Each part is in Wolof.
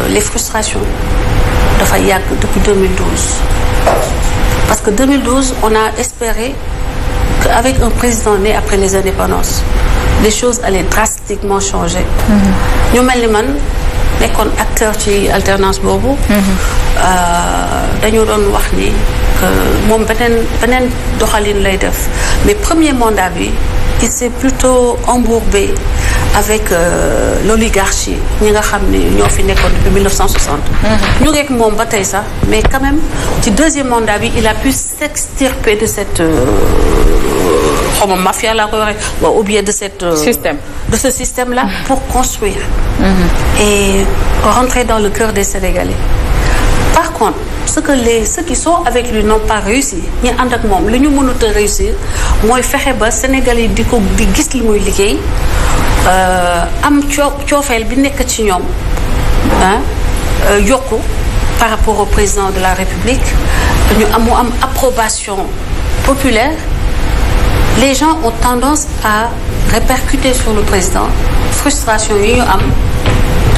les frustrations dafa yàgg depuis 2012 parce que 2012 on a espéré qu'avec un président né après les indépendances les choses allaient drastiquement changer. ñu mel ni man nekkoon acteur ci alternance boobu. dañu doon wax ni que moom beneen doxalin lay def mais premier mandat bi il s'est plutôt embourbé avec l'oligarchie ñi nga xam ne ñoo fi nekkoon depuis 1960. ñu ngeek moom ba tey sax mais quand même ci deuxième mandat bi il a pu s'extirper de cette xawma mafia laa koy waxee ou bien de cette de ce système-là pour construire et rentrer dans le cœur des Sénégalais. Par contre ceux qui sont avec lui n'ont pas réussi ñi ànd ak moom li ñu mënut a réussir mooy fexe ba Sénégalais di gis li muy liggéey am coofeel bi nekk ci ñoom yokku par rapport au président de la République ñu am approbation populaire. Les gens ont tendance à répercuter sur le président frustration yi ñu am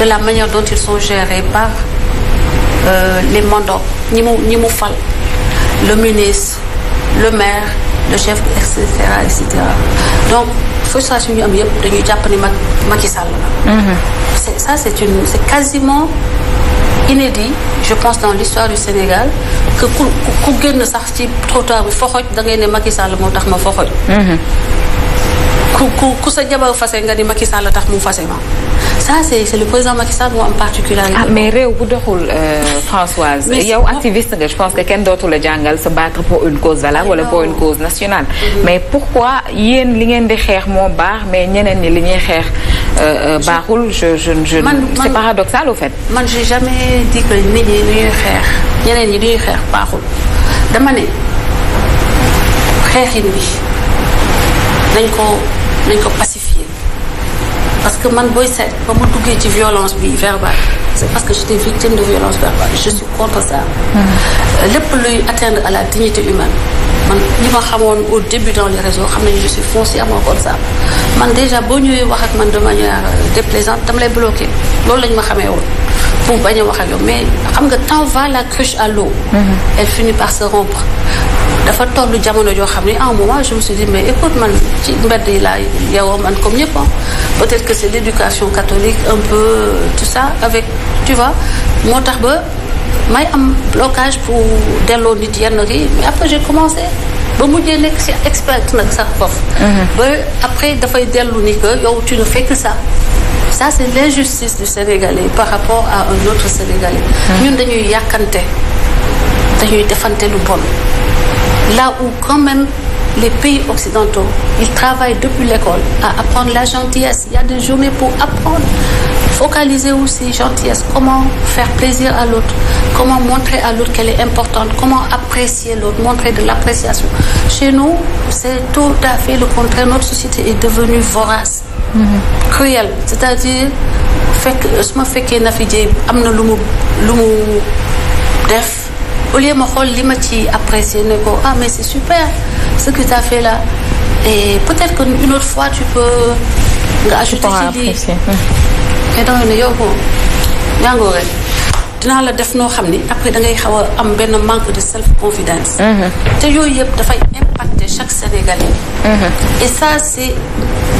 de la manière dont ils sont gérés par les mandats ñi mu fal le ministre le maire le chef et cetera donc frustration yi ñu am yëpp dañuy jàpp ni Macky Sall la. c'est quasiment inédit je pense dans l'histoire du Sénégal que ku génn sax ci trottoir bi foxoj da ngay ne Macky Sall moo tax ma foxoj. ku sa jabar fase nga ni Macky Sall tax mu fase ma ça c'est le président Macky Sall moo am particularité. mais réew bu doxul Françoise. yow activiste nga je pense que kenn dootu la jàngal se battre pour une cause valable wala pour une cause nationale. mais pourquoi yéen li ngeen di xeex moo baax mais ñeneen ñi li ñuy xeex baaxul c'est paradoxal au fait. man j'ai jamais dit que nit ñi li ñuy xeex ñeneen ñi li ñuy xeex baaxul dama ne xeexin bi nañ ko pacifier parce que man booy seet ba ma duggee ci violence bi verbale c'est parce que j'étais victime de violence verbale je suis contre ça. lépp luy atteindre à la dignité humaine man ñi ma xamoon au début dans les réseaux xam nañu je suis foncièrement contre ça man déjà boo ñëwee wax ak man de manière déplaisante dama lay bloquer loolu lañ ma xamee woon pour bañ a wax ak yow mais xam nga tant va la cruche à l'eau elle finit par se rompre. dafa tollu jamono joo xam ne à un moment je me suis dit mais écoute man ci mbedd yi laa yow man comme ñëpp peut-être que c'est l'éducation catholique un peu tout ça avec tu vois moo tax ba may am blocage pour delloo nit yenn kii mais après j'ai commencé ba mujjee nekk ci expert nag sax foofu. ba après dafay dellu ni que yow tu ne fais que ça. Ça c'est l'injustice du Sénégalais par rapport à un autre Sénégalais. ñun dañuy yàkkante dañuy defante lu bon. Là où quand même les pays occidentaux ils travaillent depuis l'école à apprendre la gentillesse. Il y a des journées pour apprendre. Focaliser aussi gentillesse. Comment faire plaisir à l'autre. Comment montrer à l'autre qu'elle est importante. Comment apprécier l'autre. Montrer de l'appréciation. Chez nous, c'est tout à fait le contraire. Notre société est devenue vorace. Cruelle. C'est-à-dire su ma fekkee na fi jéem am na lu mu def. Au lieu ma xool li ma ci apprécier ne ko mais c'est super ce que tu as fait là et peut-être qu'une autre fois tu peux nga ajouter ci lii mais danga ne yow moom ñaangoo rek dinaa la def noo xam ni après da ngay xaw a am benn manque de self confidence te yooyu yëpp dafay impacter chaque Sénégalais et ça c'est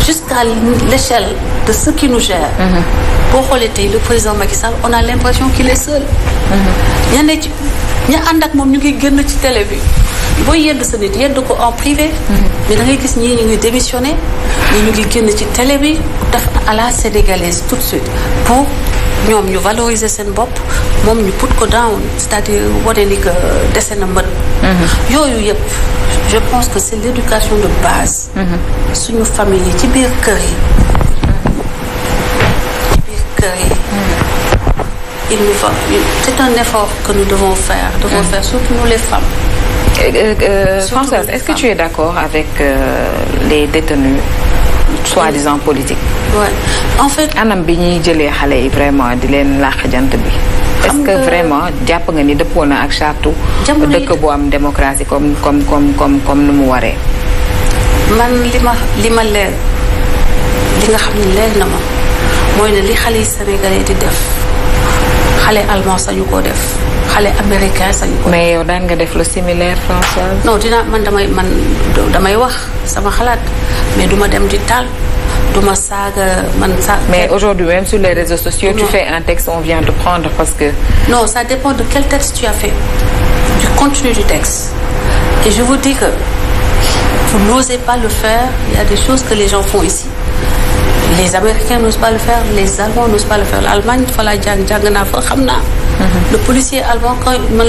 jusqu'à l'échelle de ceux qui nous gèrent boo xoolee tey le président Macky Sall on a l'impression qu'il est seul ña ànd ak moom ñu ngi génn ci télé bi booy yedd sa nit yedd ko en privé mais da ngay gis ñii ñu ngi démissionné ñii ñu ngi génn ci télé bi def à la sénégalaise tout de suite pour ñoom ñu valoriser seen bopp moom ñu put ko down c'est-à-dire wane ni que dese na mën yooyu yëpp je pense que c'est l'éducation de base suñu famille yi ci biir kër yi c'est un effort que nous devons faire surtout nous les femmes. Françoise, est-ce que tu es d'accord avec les détenus soi-disant politiques? Ouais. En fait, anam bi ñuy jëlee xale yi vraiment di leen làq jant bi. Est-ce que vraiment jàpp nga ni dëppoo na ak charte dëkk bu am démocratie comme nu mu waree? man li ma leer li nga xam ne leer na ma mooy ne li xale yi sénégalais di def xale allemand sañu koo def xale américain sañu ko. mais yow daan nga def lu similaire Françoise. non man damay wax sama xalaat mais duma dem di taal duma saaga mais aujourd'hui même sur les réseaux sociaux. tu fais un texte on vient de prendre parce que. non ça dépend de quel texte tu as fait du contenu du texte et je vous dis que vous n'osez pas le faire il y a des choses que les gens font ici. Les Américains n'osent pas le faire, les Allemands n'osent pas le faire. L'Allemagne, fa la jàng naa fa xam naa. Le policier allemand,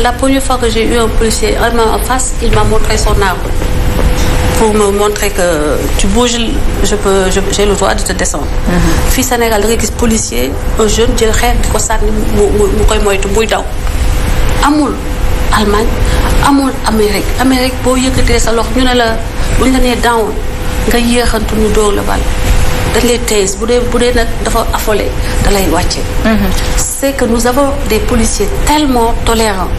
la première fois que j'ai eu un policier allemand en face, il m'a montré son arme pour me montrer que tu bouges, j'ai le droit de te descendre. Fii Sénégal da ngay gis policier un jeune jël xeer di ko sànni mu koy moytu muy daw. Amul Allemagne amul Amérique boo yëkkatee sa loxo ñu ne la buñ la nee down nga yéexantu ñu dóor la bal. dañ lay tees bu dee nag dafa affolé da lay wàcce. C'est que nous avons des policiers tellement tolérants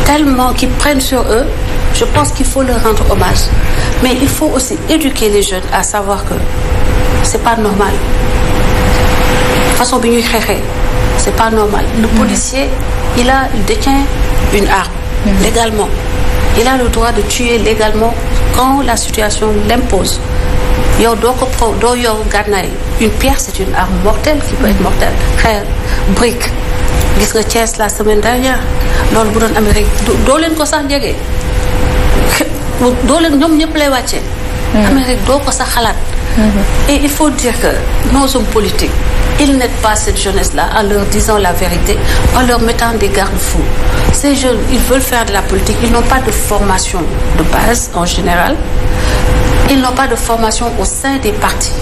tellement qui prennent sur eux je pense qu'il faut leur rendre hommage mais il faut aussi éduquer les jeunes à savoir que c'est pas normal façon bi ñuy xeexee c'est pas normal le policier il détient une arme légalement il a le droit de tuer légalement quand la situation l'impose. yow doo yor gànnaay une pierre c'est une arme mortelle qui peut être mortelle xeer brique gis nga Thiès la semaine dernière loolu bu doon Amérique doo leen ko sax jege doo leen ñoom ñëpp lay wàcce Amérique doo ko sax xalaat et il faut dire que nos hommes politiques ils n'aident pas cette jeunesse-là en leur disant la vérité en leur mettant des garde-fous ces jeunes ils veulent faire de la politique ils n'ont pas de formation de base en général. Ils n'ont pas de formation au sein des partis.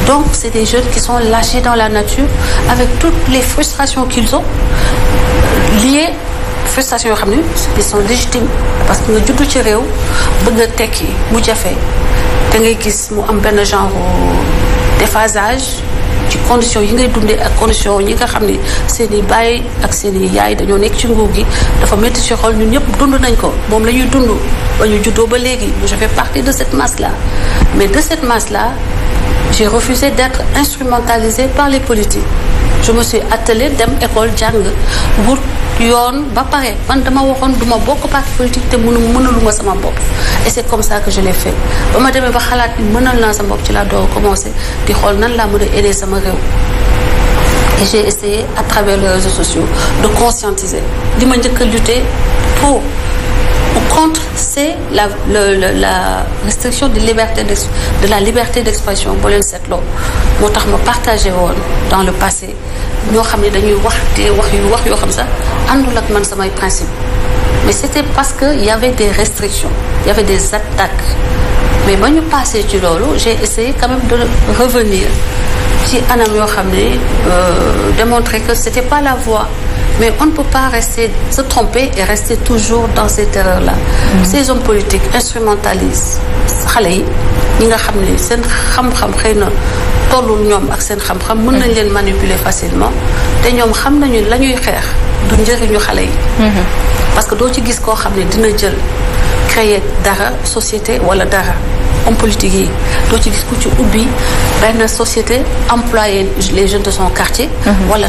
Donc, c'est des jeunes qui sont lâchés dans la nature avec toutes les frustrations qu'ils ont liées frustrations yoo xam ne ils sont légitimes parce que nga juddu ci réew bëgg a tekki mu jafe da ngay gis mu am benn genre déphasage ci conditions yi ngay dundee ak conditions yi nga xam ne seen i baay ak seen i yaay dañoo nekk ci nguur gi dafa métti ci xol ñun ñëpp dund nañ ko moom la ñuy dund ba ñu juddoo ba léegi je fais partie de cette masse-là mais de cette masse-là j'ai refusé d'être instrumentalisée par les politiques je me suis attelée dem école jàng wut yoon ba pare man dama waxoon duma bokk parti politique te mënaluma sama bopp et c'est comme ça que je l'ai fait ba ma demee ba xalaat ni mënal naa sama bopp ci laa door commencé di xool nan laa mën a aider sama réew et j'ai essayé à travers les réseaux sociaux de conscientiser li ma njëkk a lutter pour ou contre c'est la restriction de la liberté d'expression boo leen seetloo moo tax ma partagé woon dans le passé ñoo xam ne dañuy wax yoo xam sax àndul ak man samay principe mais c'était parce que il y avait des restrictions il y avait des attaques mais ba ñu passé ci loolu j'ai essayé quand même de revenir ci anam yoo xam ne démontrer que c'était pas la voie mais on ne peut pas se tromper et rester toujours dans cette erreur-là. Ces hommes politiques instrumentalisent xale yi ñi nga xam ne seen xam-xam xëy na tollul ñoom ak seen xam-xam mën nañ leen manipuler facilement te ñoom xam nañu la ñuy xeex du njëriñu xale yi. parce que doo ci gis koo xam ne dina jël créer dara société wala dara homme politique yi doo ci gis ku ci ubbi benn société employer les jeunes de son quartier. wala